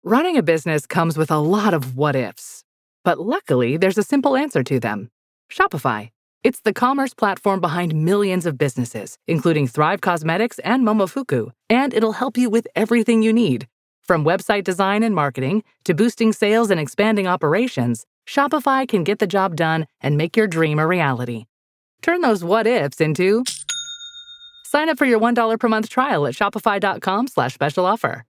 Running a business comes with a lot of what ifs, but luckily there's a simple answer to them. Shopify. It's the commerce platform behind millions of businesses, including Thrive Cosmetics and Momofuku, and it'll help you with everything you need. From website design and marketing to boosting sales and expanding operations, Shopify can get the job done and make your dream a reality. Turn those what ifs into... Sign up for your $1 per month trial at shopify.com/special offer.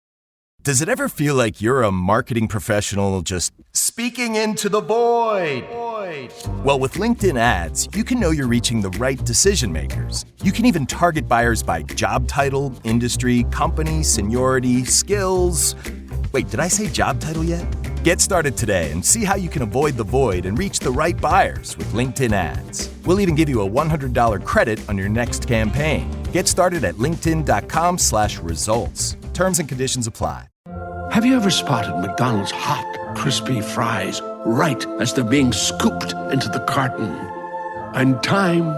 Does it ever feel like you're a marketing professional just speaking into the void? Well, with LinkedIn ads, you can know you're reaching the right decision makers. You can even target buyers by job title, industry, company, seniority, skills. Wait, did I say job title yet? Get started today and see how you can avoid the void and reach the right buyers with LinkedIn ads. We'll even give you a $100 credit on your next campaign. Get started at linkedin.com/results. Terms and conditions apply. Have you ever spotted McDonald's hot, crispy fries right as they're being scooped into the carton? And time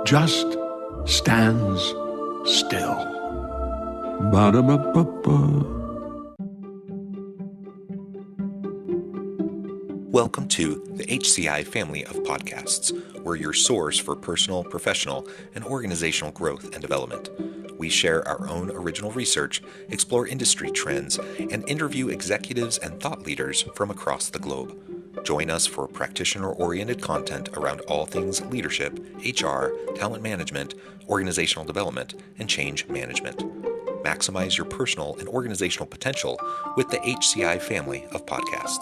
just stands still. Ba-da-ba-ba-ba. Welcome to the HCI family of podcasts. We're your source for personal, professional, and organizational growth and development. We share our own original research, explore industry trends, and interview executives and thought leaders from across the globe. Join us for practitioner-oriented content around all things leadership, HR, talent management, organizational development, and change management. Maximize your personal and organizational potential with the HCI family of podcasts.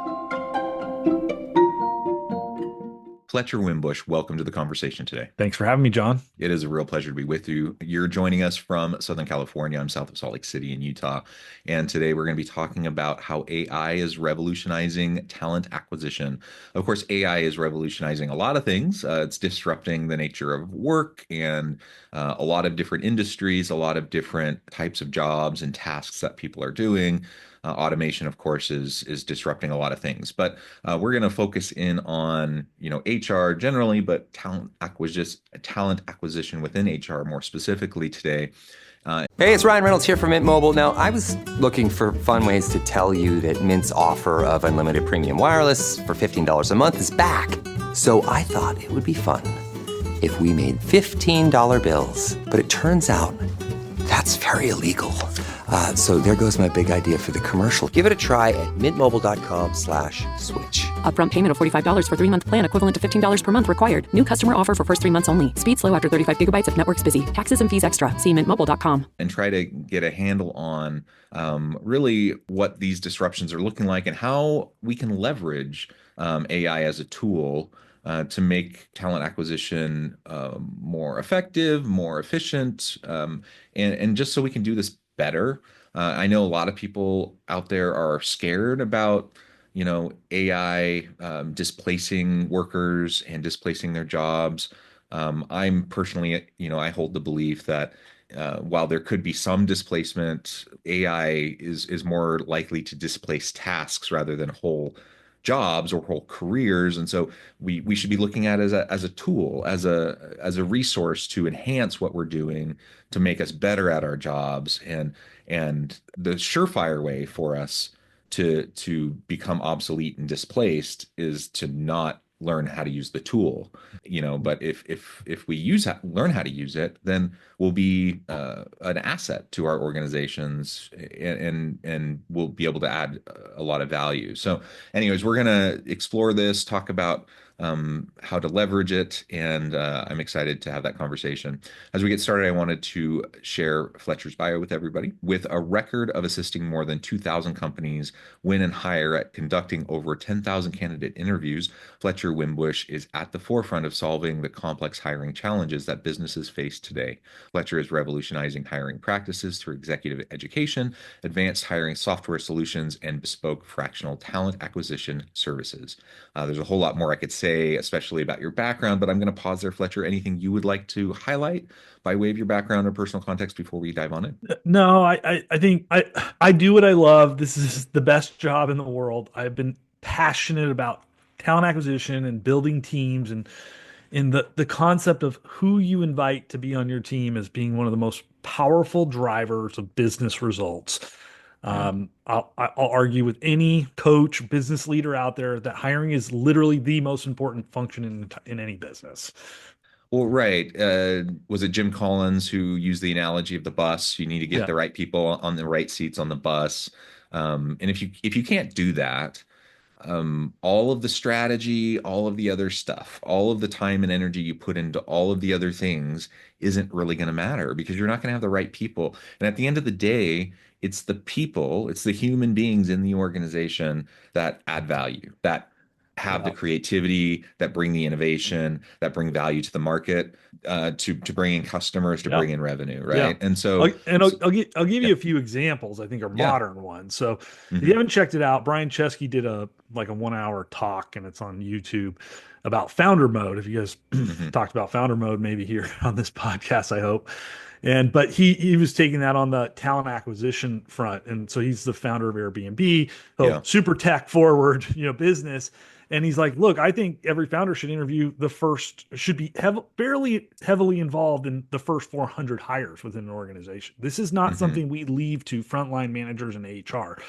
Fletcher Wimbush, welcome to the conversation today. Thanks for having me, John. It is a real pleasure to be with you. You're joining us from Southern California. I'm south of Salt Lake City in Utah. And today we're going to be talking about how AI is revolutionizing talent acquisition. Of course, AI is revolutionizing a lot of things. It's disrupting the nature of work and a lot of different industries, a lot of different types of jobs and tasks that people are doing. Automation, of course, is disrupting a lot of things, but we're going to focus in on HR generally, but talent acquisition within HR more specifically today. Hey, it's Ryan Reynolds here from Mint Mobile. Now, I was looking for fun ways to tell you that Mint's offer of unlimited premium wireless for $15 a month is back. So I thought it would be fun if we made $15 bills. But it turns out that's very illegal. So there goes my big idea for the commercial. Give it a try at mintmobile.com/switch. Upfront payment of $45 for 3-month plan, equivalent to $15 per month required. New customer offer for first 3 months only. Speed slow after 35 gigabytes if network's busy. Taxes and fees extra. See mintmobile.com. And try to get a handle on really what these disruptions are looking like and how we can leverage AI as a tool to make talent acquisition more effective, more efficient, and just so we can do this better. I know a lot of people out there are scared about, AI displacing workers and displacing their jobs. I'm personally, I hold the belief that while there could be some displacement, AI is more likely to displace tasks rather than whole jobs or whole careers. And so we should be looking at it as a tool, as a resource to enhance what we're doing, to make us better at our jobs. And the surefire way for us to become obsolete and displaced is to not learn how to use the tool, but if we learn how to use it, then we'll be an asset to our organizations and we'll be able to add a lot of value. So anyways, we're going to explore this, talk about how to leverage it, and I'm excited to have that conversation. As we get started, I wanted to share Fletcher's bio with everybody. With a record of assisting more than 2,000 companies win and hire at conducting over 10,000 candidate interviews, Fletcher Wimbush is at the forefront of solving the complex hiring challenges that businesses face today. Fletcher is revolutionizing hiring practices through executive education, advanced hiring software solutions, and bespoke fractional talent acquisition services. There's a whole lot more I could say, especially about your background, but I'm going to pause there. Fletcher, anything you would like to highlight by way of your background or personal context before we dive on it? No, I think I do what I love. This is the best job in the world. I've been passionate about talent acquisition and building teams, and in the concept of who you invite to be on your team as being one of the most powerful drivers of business results. I'll argue with any coach, business leader out there that hiring is literally the most important function in any business. Well, right. Was it Jim Collins who used the analogy of the bus? You need to get Yeah. the right people on the right seats on the bus. And if you can't do that, all of the strategy, all of the other stuff, all of the time and energy you put into all of the other things isn't really going to matter because you're not going to have the right people. And at the end of the day, it's the people, it's the human beings in the organization that add value, that have the Yeah. creativity, that bring the innovation, that bring value to the market, to bring in customers, to Yeah. bring in revenue, Yeah. right? And I'll, so, and I'll give yeah, you a few examples I think are yeah, modern ones. So if you hmm haven't checked it out, Brian Chesky did a 1 hour talk and it's on YouTube about founder mode. If you guys hmm talked about founder mode, maybe here on this podcast, I hope. But he was taking that on the talent acquisition front. And so he's the founder of Airbnb, so yeah, super tech forward, business. And he's like, look, I think every founder should should be fairly heavily involved in the first 400 hires within an organization. This is not hmm something we leave to frontline managers and HR.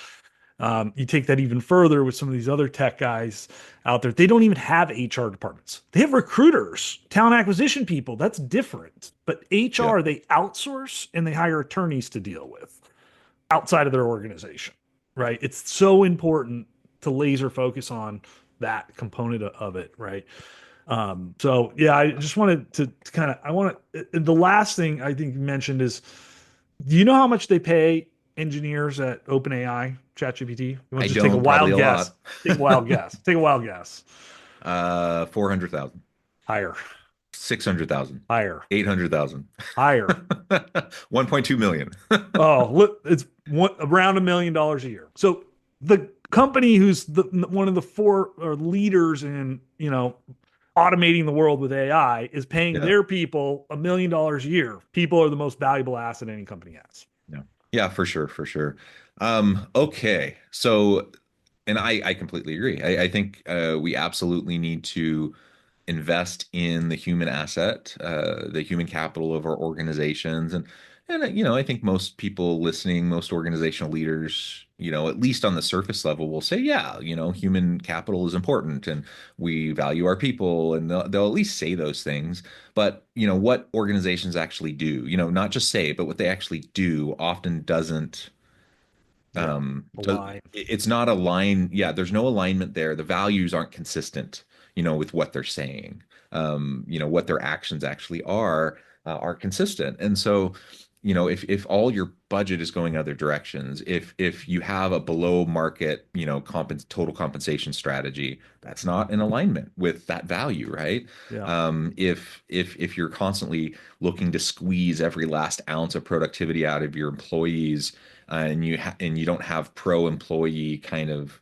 You take that even further with some of these other tech guys out there. They don't even have HR departments. They have recruiters, talent acquisition people. That's different. But yeah, HR, they outsource and they hire attorneys to deal with outside of their organization, right? It's so important to laser focus on that component of it, right? So yeah, I just wanted to kind of, the last thing I think you mentioned is, do you know how much they pay engineers at OpenAI, ChatGPT? You want I to just take a don't, probably wild a guess? lot. Take a wild guess. Take a wild guess. 400,000, Higher, 600,000, higher, 800,000, higher. 1.2 million. Oh, look, it's around $1 million a year. So the company who's one of the four or leaders in, automating the world with AI is paying Yeah. their people $1 million a year. People are the most valuable asset any company has. Yeah. Yeah, for sure, for sure. Okay. So, and I completely agree. I think we absolutely need to invest in the human asset, the human capital of our organizations. And I think most people listening, most organizational leaders, at least on the surface level, will say, yeah, human capital is important and we value our people, and they'll at least say those things. But, what organizations actually do, not just say, but what they actually do often doesn't Yeah. Align. it's not a line. Yeah, there's no alignment there. The values aren't consistent, with what they're saying. What their actions actually are consistent. And so, if all your budget is going other directions, if you have a below market, total compensation strategy, that's not in alignment with that value, right? Yeah. If you're constantly looking to squeeze every last ounce of productivity out of your employees, and you don't have pro employee kind of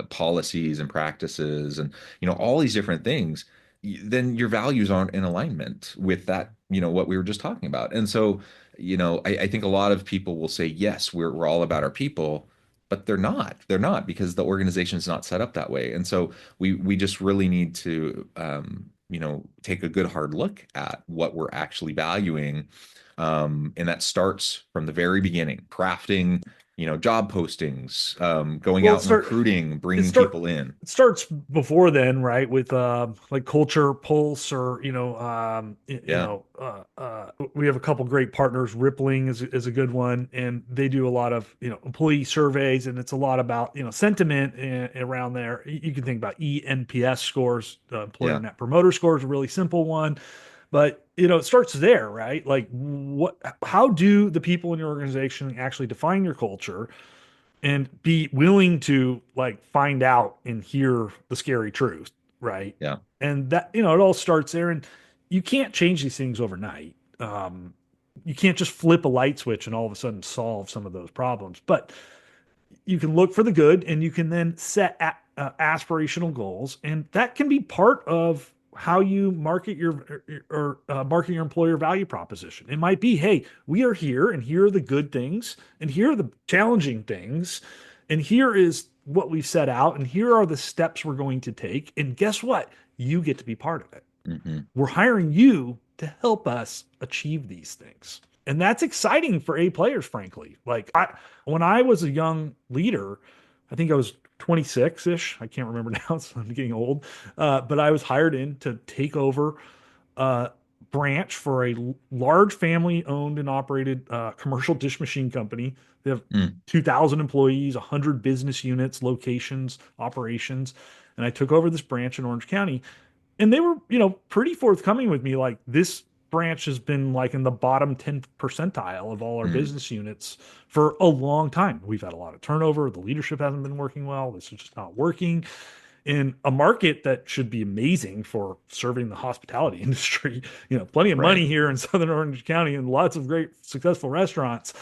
policies and practices, and all these different things, then your values aren't in alignment with that, what we were just talking about. And so, I think a lot of people will say, yes, we're all about our people, but they're not because the organization is not set up that way. And so we just really need to take a good hard look at what we're actually valuing. And that starts from the very beginning, crafting, job postings, going Well, out and recruiting, it bringing start people in. it starts before then, right? With like Culture Pulse, or Yeah. we have a couple great partners. Rippling is a good one, and they do a lot of employee surveys, and it's a lot about sentiment around there. You can think about ENPS scores, employer Yeah. net promoter score is a really simple one. But it starts there, right? Like, how do the people in your organization actually define your culture and be willing to like find out and hear the scary truth, right? Yeah. And that it all starts there, and you can't change these things overnight. You can't just flip a light switch and all of a sudden solve some of those problems, but you can look for the good, and you can then set aspirational goals, and that can be part of how you market market your employer value proposition. It might be, hey, we are here, and here are the good things, and here are the challenging things, and here is what we've set out, and here are the steps we're going to take, and guess what? You get to be part of it. hmm We're hiring you to help us achieve these things. And that's exciting for A players, frankly. When I was a young leader, I think I was 26-ish. I can't remember now, so I'm getting old. But I was hired in to take over a branch for a large family owned and operated commercial dish machine company. They have Mm. 2,000 employees, 100 business units, locations, operations. And I took over this branch in Orange County. And they were, pretty forthcoming with me. Like, this branch has been like in the bottom 10 percentile of all our Mm. business units for a long time. We've had a lot of turnover. The leadership hasn't been working well. This is just not working in a market that should be amazing for serving the hospitality industry. Plenty of Right. money here in Southern Orange County and lots of great successful restaurants.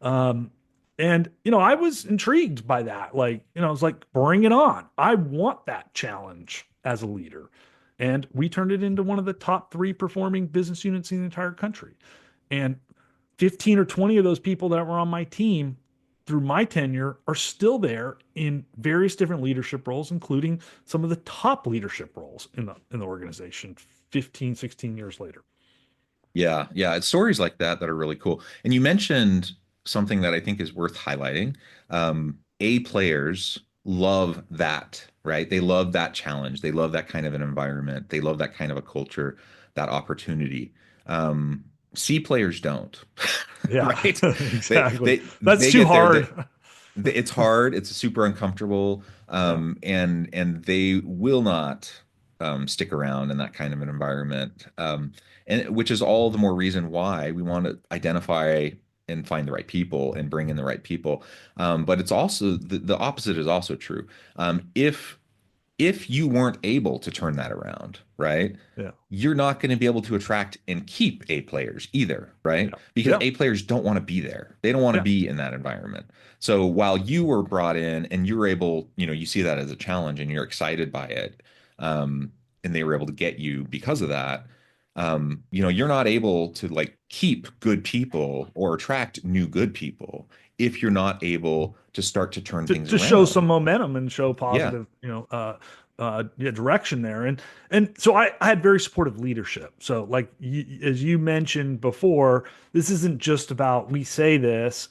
Um, and I was intrigued by that. Like, I was like, bring it on. I want that challenge as a leader. And we turned it into one of the top 3 performing business units in the entire country. And 15 or 20 of those people that were on my team through my tenure are still there in various different leadership roles, including some of the top leadership roles in the organization 15, 16 years later. Yeah, yeah, it's stories like that that are really cool. And you mentioned something that I think is worth highlighting. A players love that, right? They love that challenge. They love that kind of an environment. They love that kind of a culture, that opportunity. C players don't, Yeah, right? They exactly. they That's they too get there. hard. It's hard. It's super uncomfortable, Yeah. and they will not stick around in that kind of an environment. And which is all the more reason why we want to identify and find the right people and bring in the right people. But it's also the opposite is also true. If you weren't able to turn that around, right? Yeah. You're not going to be able to attract and keep A players either, right? Yeah. Because Yeah. A players don't want to be there. They don't want to Yeah. be in that environment. So while you were brought in and you're able, you see that as a challenge and you're excited by it, and they were able to get you because of that, you're not able to like keep good people or attract new good people if you're not able to start to turn things To show some around. momentum and show Yeah. positive, yeah, direction there. And so I had very supportive leadership. So like as you mentioned before, this isn't just about we say this.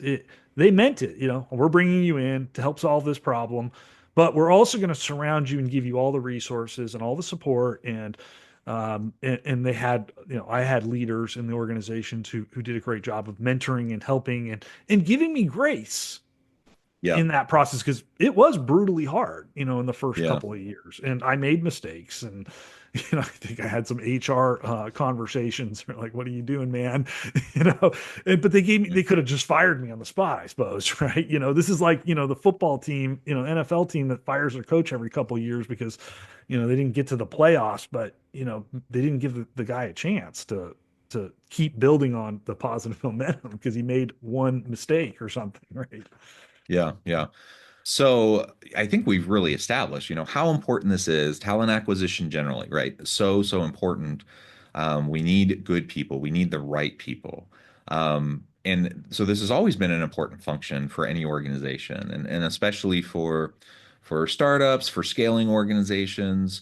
They meant it. We're bringing you in to help solve this problem, but we're also going to surround you and give you all the resources and all the support. And they had, I had leaders in the organizations who did a great job of mentoring and helping and giving me grace Yeah. in that process because it was brutally hard, in the first Yeah. couple of years, and I made mistakes, and I think I had some HR conversations. They're like, "What are you doing, man?" But they could have just fired me on the spot, I suppose, right? This is like the football team, NFL team that fires their coach every couple of years because they didn't get to the playoffs, but they didn't give the guy a chance to keep building on the positive momentum because he made one mistake or something, right? Yeah, yeah. So I think we've really established, how important this is, talent acquisition generally, right? So, so important. We need good people. We need the right people. And so this has always been an important function for any organization, and especially for startups, for scaling organizations,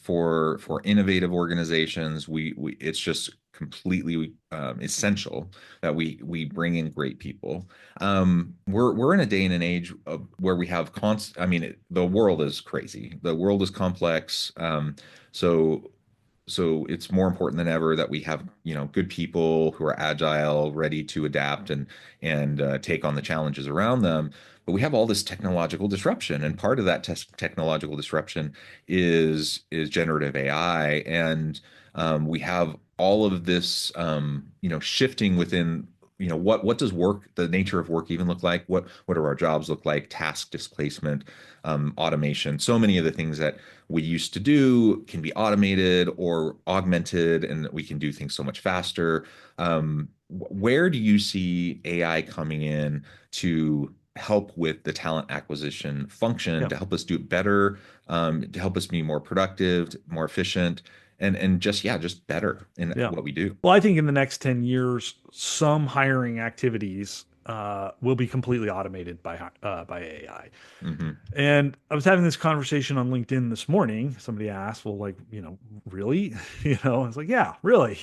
for innovative organizations. We it's just completely essential that we bring in great people. We're in a day and an age where we have I mean, the world is crazy. The world is complex. So so it's more important than ever that we have, good people who are agile, ready to adapt and take on the challenges around them. But we have all this technological disruption, and part of that technological disruption is generative AI, and we have all of this, shifting within, what does work, the nature of work even look like? What do our jobs look like? Task displacement, automation. So many of the things that we used to do can be automated or augmented, and we can do things so much faster. Where do you see AI coming in to help with the talent acquisition function, Yeah. to help us do it better, to help us be more productive, more efficient, and just yeah, just better in Yeah. what we do? Well, I think in the next 10 years, some hiring activities will be completely automated by AI. Hmm. And I was having this conversation on LinkedIn this morning. Somebody asked, well, like, really? I was like, yeah, really.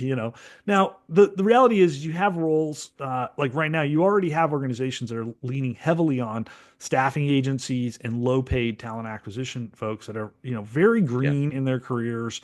Now, the reality is you have roles, like right now, you already have organizations that are leaning heavily on staffing agencies and low paid talent acquisition folks that are, very Yeah. green in their careers.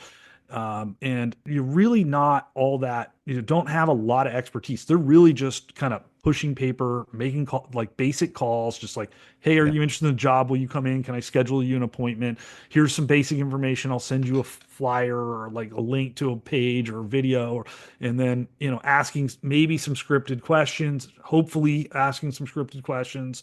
And you're really not all that, don't have a lot of expertise. They're really just kind of pushing paper, making like basic calls, just like, hey, are Yeah. you interested in the job? Will you come in? Can I schedule you an appointment? Here's some basic information. I'll send you a flyer or like a link to a page or a video, and then, asking maybe some scripted questions, hopefully asking some scripted questions,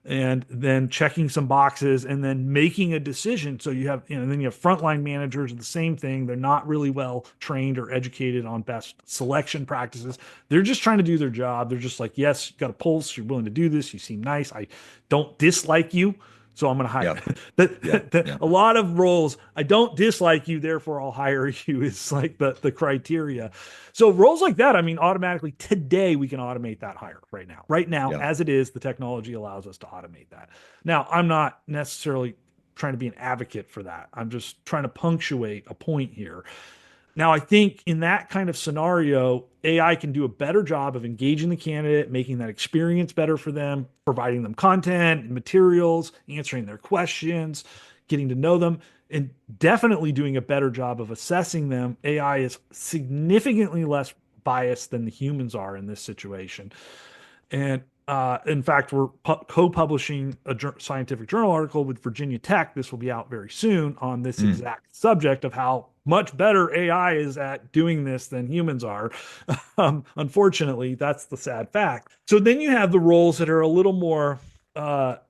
and then checking some boxes and then making a decision. So you have, and then you have frontline managers, the same thing. They're not really well trained or educated on best selection practices. They're just trying to do their job. They're just like, yes, you got a pulse. You're willing to do this. You seem nice. I don't dislike you, so I'm going to hire. Yeah. A lot of roles, I don't dislike you, therefore I'll hire you, is like the criteria. So roles like that, I mean, automatically today we can automate that hire right now. Right now, Yeah. as it is, the technology allows us to automate that. Now, I'm not necessarily trying to be an advocate for that. I'm just trying to punctuate a point here. Now, I think in that kind of scenario, AI can do a better job of engaging the candidate, making that experience better for them, providing them content and materials, answering their questions, getting to know them, and definitely doing a better job of assessing them. AI is significantly less biased than the humans are in this situation. And in fact, we're co-publishing a scientific journal article with Virginia Tech. This will be out very soon on this exact subject of how much better AI is at doing this than humans are. Unfortunately, that's the sad fact. So then you have the roles that are a little more,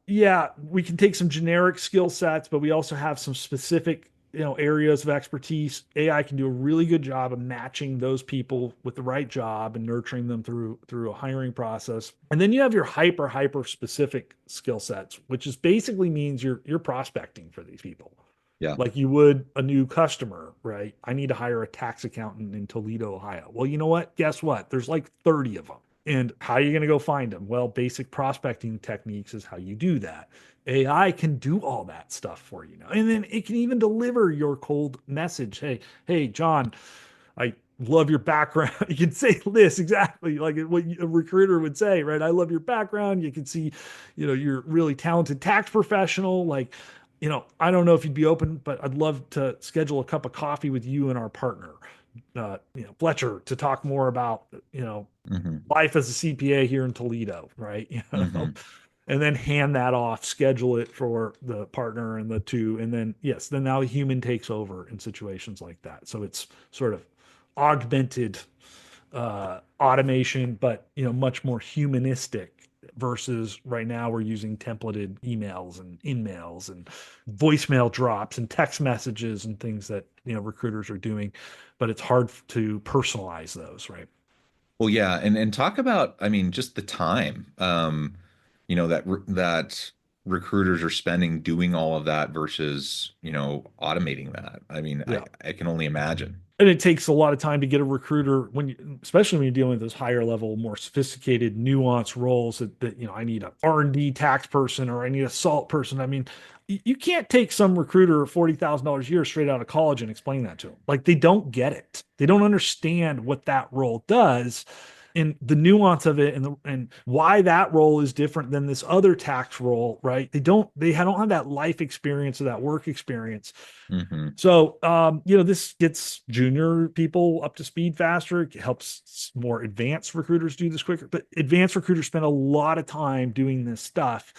yeah, we can take some generic skill sets, but we also have some specific areas of expertise. AI can do a really good job of matching those people with the right job and nurturing them through a hiring process. And then you have your hyper specific skill sets, which is basically means you're prospecting for these people. Yeah. Like you would a new customer, right? I need to hire a tax accountant in Toledo, Ohio. Well, you know what? Guess what? There's like 30 of them. And how are you going to go find them? Well, basic prospecting techniques is how you do that. AI can do all that stuff for you now. And then it can even deliver your cold message. Hey, John, I love your background. You can say this exactly like what a recruiter would say, right? I love your background. You can see, you're a really talented tax professional. Like, I don't know if you'd be open, but I'd love to schedule a cup of coffee with you and our partner, Fletcher, to talk more about, life as a CPA here in Toledo, right? And then hand that off, schedule it for the partner and the two. And then, yes, then now a human takes over in situations like that. So it's sort of augmented automation, but, much more humanistic versus right now we're using templated emails and in-mails and voicemail drops and text messages and things that, recruiters are doing, but it's hard to personalize those, right? Well, yeah, and talk about, I mean, just the time, that recruiters are spending doing all of that versus, automating that. I mean, Yeah. I can only imagine. And it takes a lot of time to get a recruiter especially when you're dealing with those higher level, more sophisticated, nuanced roles that I need a R&D tax person or I need a salt person. I mean, you can't take some recruiter $40,000 a year straight out of college and explain that to them. Like they don't get it. They don't understand what that role does and the nuance of it and why that role is different than this other tax role, right? They don't have that life experience or that work experience. Mm-hmm. So, this gets junior people up to speed faster. It helps more advanced recruiters do this quicker, but advanced recruiters spend a lot of time doing this stuff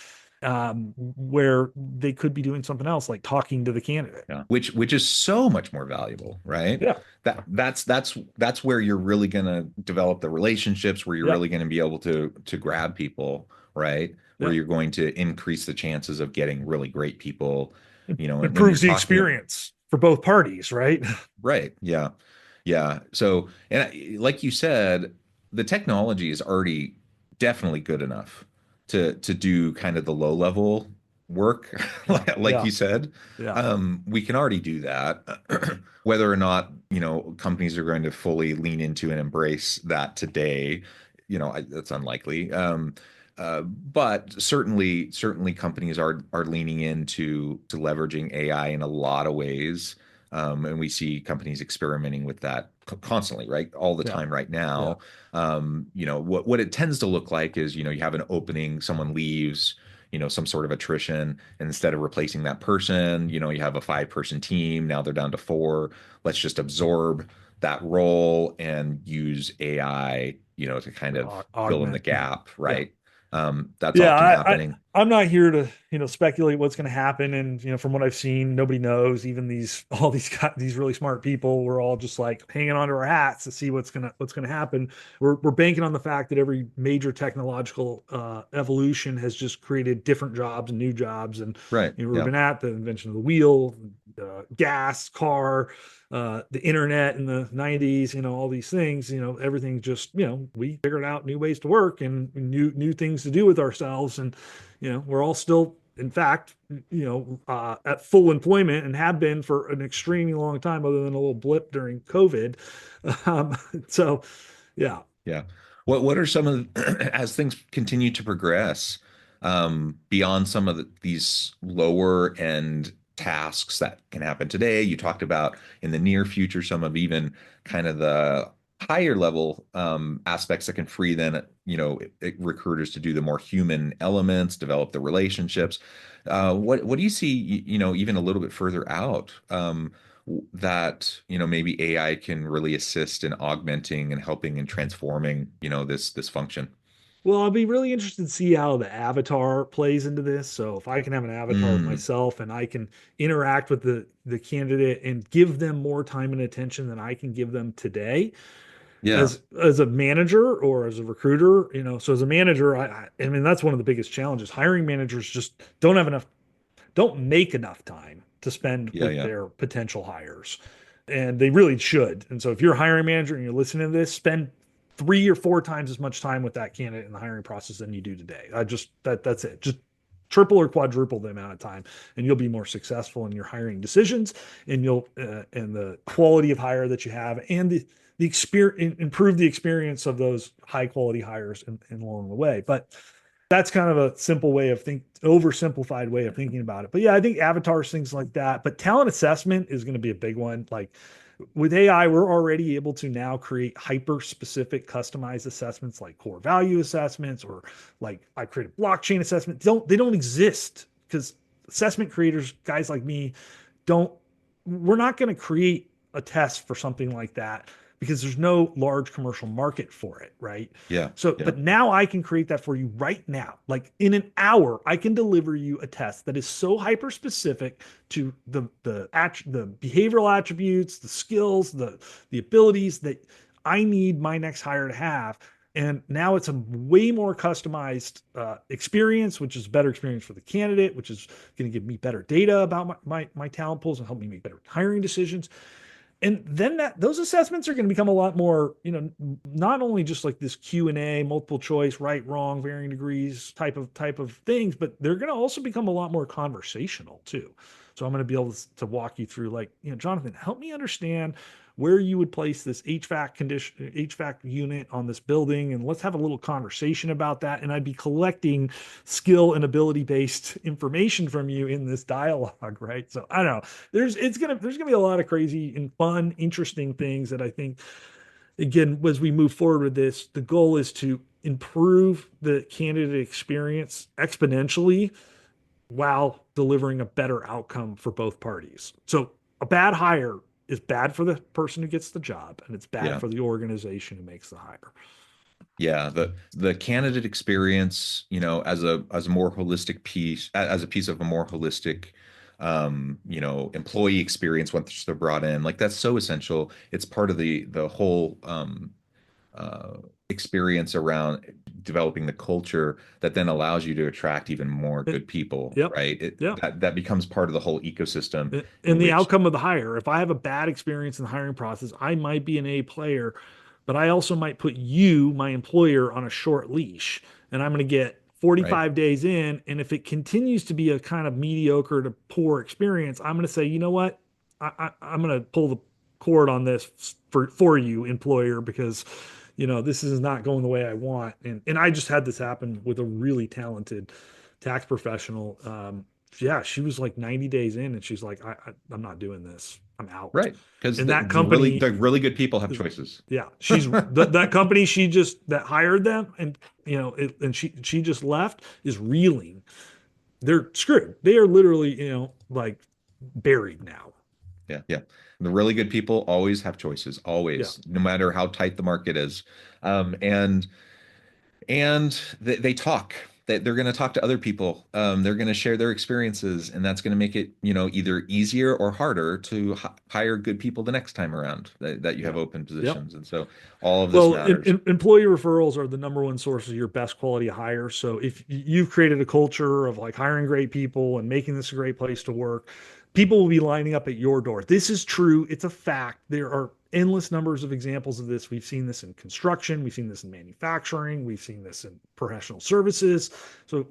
where they could be doing something else, like talking to the candidate. Yeah. Which is so much more valuable, right? Yeah. That's where you're really going to develop the relationships, where you're really going to be able to grab people, right? Where you're going to increase the chances of getting really great people, improves the experience for both parties, right? Right. Yeah. Yeah. So, and like you said, the technology is already definitely good enough to do kind of the low level work, like you said. Yeah. We can already do that. Whether or not, companies are going to fully lean into and embrace that today, that's unlikely. But certainly companies are leaning into to leveraging AI in a lot of ways. And we see companies experimenting with that constantly, right? All the Yeah. time right Yeah. now. What it tends to look like is, you have an opening, someone leaves, some sort of attrition, and instead of replacing that person, you have a 5-person team. Now they're down to 4. Let's just absorb that role and use AI, to kind of fill in the Augment. Yeah. gap, Yeah. right? That's Yeah, often happening. I'm not here to, speculate what's going to happen. And, from what I've seen, nobody knows. Even all these really smart people, we're all just like hanging onto our hats to see what's gonna happen. We're banking on the fact that every major technological evolution has just created different jobs and new jobs. And, Right. we've Yeah. been at the invention of the wheel, gas, car, the internet in the 90s, all these things, everything just, we figured out new ways to work and new things to do with ourselves. And, we're all still, in fact, at full employment and have been for an extremely long time, other than a little blip during COVID. So, yeah. Yeah. What are some of as things continue to progress, beyond some of these lower end tasks that can happen today? You talked about in the near future some of even kind of the higher level aspects that can free then recruiters to do the more human elements, develop the relationships. What do you see, even a little bit further out? That maybe AI can really assist in augmenting and helping and transforming this function. Well, I'll be really interested to see how the avatar plays into this. So if I can have an avatar of Mm, myself and I can interact with the candidate and give them more time and attention than I can give them today, yeah, as a manager or as a recruiter, so as a manager, I mean that's one of the biggest challenges. Hiring managers just don't make enough time to spend yeah, with yeah, their potential hires, and they really should. And so if you're a hiring manager and you're listening to this, spend 3 or 4 times as much time with that candidate in the hiring process than you do today. That's it. Just triple or quadruple the amount of time, and you'll be more successful in your hiring decisions, and you'll and the quality of hire that you have, and the experience, improve the experience of those high quality hires and along the way. But that's kind of a simple way of oversimplified way of thinking about it. But yeah, I think avatars, things like that. But talent assessment is going to be a big one. Like with AI, we're already able to now create hyper specific customized assessments like core value assessments, or like I create a blockchain assessment. They don't exist because assessment creators, guys like me, don't we're not going to create a test for something like that because there's no large commercial market for it, right? yeah, So, yeah, but now I can create that for you right now. Like in an hour, I can deliver you a test that is so hyper specific to the behavioral attributes, the skills, the abilities that I need my next hire to have. And now it's a way more customized experience, which is a better experience for the candidate, which is going to give me better data about my talent pools and help me make better hiring decisions. And then those assessments are going to become a lot more, not only just like this Q&A, multiple choice, right, wrong, varying degrees type of things, but they're going to also become a lot more conversational too. So I'm going to be able to walk you through, like, Jonathan, help me understand where you would place this HVAC unit on this building, and let's have a little conversation about that. And I'd be collecting skill and ability based information from you in this dialogue, right? So I don't know. There's gonna be a lot of crazy and fun, interesting things that I think, again, as we move forward with this, the goal is to improve the candidate experience exponentially while delivering a better outcome for both parties. So a bad hire is bad for the person who gets the job, and it's bad yeah. for the organization who makes the hire. Yeah, the candidate experience, as a more holistic piece, as a piece of a more holistic, employee experience once they're brought in, like that's so essential. It's part of the whole experience around developing the culture that then allows you to attract even more It- good people, yep. right? Yep. That becomes part of the whole ecosystem And in the which, outcome of the hire. If I have a bad experience in the hiring process, I might be an A player, but I also might put you, my employer, on a short leash. And I'm going to get right? 45 days in. And if it continues to be a kind of mediocre to poor experience, I'm going to say, you know what? I'm going to pull the cord on this for you, employer, because this is not going the way I want. And I just had this happen with a really talented tax professional. Yeah, she was like 90 days in and she's like, I'm not doing this. I'm out. Right. Because And the, that really, company, the really good people have choices. yeah, she's that company that hired them, and and she just left, is reeling. They're screwed. They are literally, like buried now. Yeah. Yeah. The really good people always have choices, Yeah. always, no matter how tight the market is. And they talk. They're going to talk to other people. They're going to share their experiences, and that's going to make it, either easier or harder to hire good people the next time around that you have open positions. And so all of this matters. Employee referrals are the number one source of your best quality hire. So if you've created a culture of like hiring great people and making this a great place to work, people will be lining up at your door. This is true. It's a fact. There are endless numbers of examples of this. We've seen this in construction. We've seen this in manufacturing. We've seen this in professional services. So,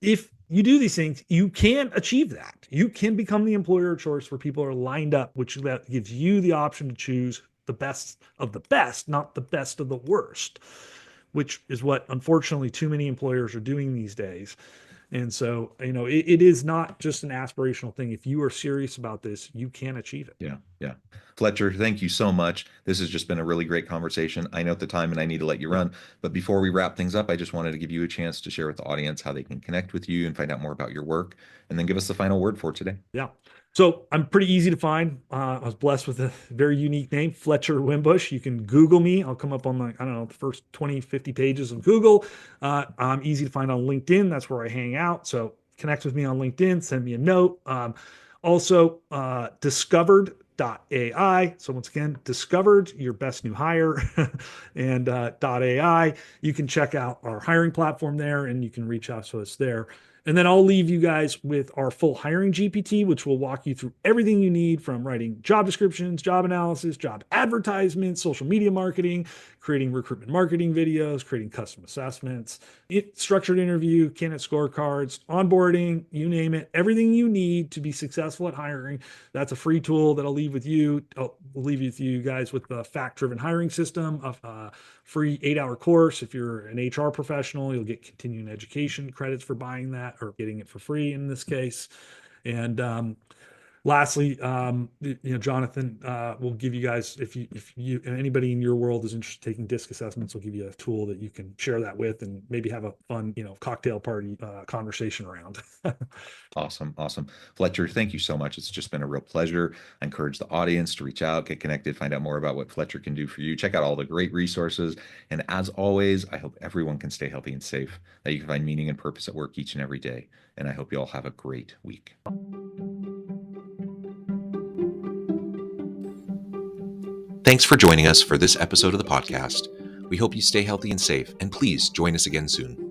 if you do these things, you can achieve that. You can become the employer of choice where people are lined up, which that gives you the option to choose the best of the best, not the best of the worst, which is what unfortunately too many employers are doing these days. And so, it is not just an aspirational thing. If you are serious about this, you can achieve it. Yeah. Yeah. Fletcher, thank you so much. This has just been a really great conversation. I know at the time and I need to let you run, but before we wrap things up, I just wanted to give you a chance to share with the audience how they can connect with you and find out more about your work, and then give us the final word for today. Yeah. So I'm pretty easy to find. I was blessed with a very unique name, Fletcher Wimbush. You can Google me. I'll come up on the first 20, 50 pages of Google. I'm easy to find on LinkedIn. That's where I hang out. So connect with me on LinkedIn, send me a note. Also, discovered.ai. So once again, Discovered, your best new hire, and .ai. You can check out our hiring platform there, and you can reach out to us there. And then I'll leave you guys with our full hiring GPT, which will walk you through everything you need from writing job descriptions, job analysis, job advertisements, social media marketing, creating recruitment marketing videos, creating custom assessments, structured interview, candidate scorecards, onboarding, you name it, everything you need to be successful at hiring. That's a free tool that I'll leave with you. I'll leave with you guys with the fact-driven hiring system, a free 8-hour course. If you're an HR professional, you'll get continuing education credits for buying that, or getting it for free in this case. And lastly, Jonathan will give you guys, if you anybody in your world is interested in taking DISC assessments, will give you a tool that you can share that with, and maybe have a fun, cocktail party conversation around. Awesome. Fletcher, thank you so much. It's just been a real pleasure. I encourage the audience to reach out, get connected, find out more about what Fletcher can do for you. Check out all the great resources. And as always, I hope everyone can stay healthy and safe, that you can find meaning and purpose at work each and every day. And I hope you all have a great week. Thanks for joining us for this episode of the podcast. We hope you stay healthy and safe, and please join us again soon.